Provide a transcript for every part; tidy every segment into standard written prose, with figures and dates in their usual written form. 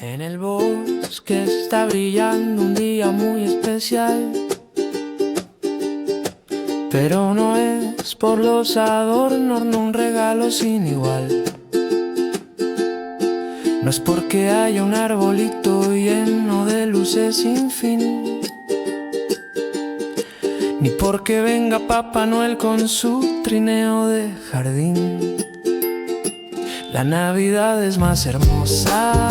En el bosque está brillando un día muy especial, pero no es por los adornos, no un regalo sin igual. No es porque haya un arbolito lleno de luces sin fin, ni porque venga Papá Noel con su trineo de jardín. La Navidad es más hermosa,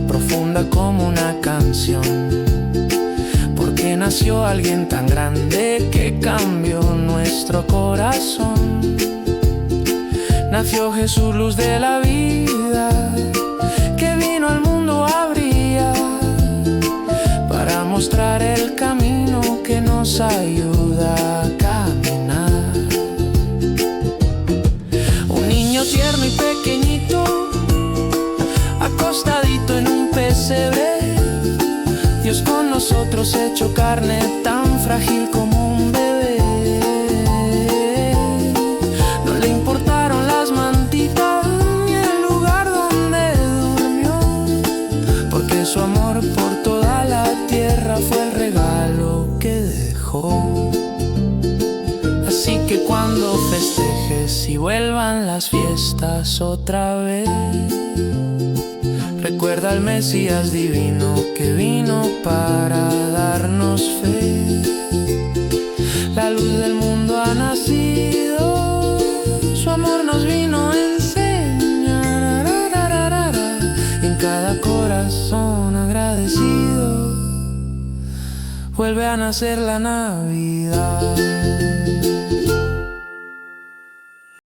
profunda como una canción, porque nació alguien tan grande que cambió nuestro corazón. Nació Jesús, luz de la vida, que vino al mundo a brillar, para mostrar el camino que nos ayuda a caminar. Un niño tierno y pequeñito, acostadito en un pesebre, Dios con nosotros hecho carne, tan frágil como un bebé. No le importaron las mantitas ni el lugar donde durmió, porque su amor por toda la tierra fue el regalo que dejó. Así que cuando festejes y vuelvan las fiestas otra vez, recuerda al Mesías divino que vino para darnos fe. La luz del mundo ha nacido, su amor nos vino a enseñar. En cada corazón agradecido vuelve a nacer la Navidad.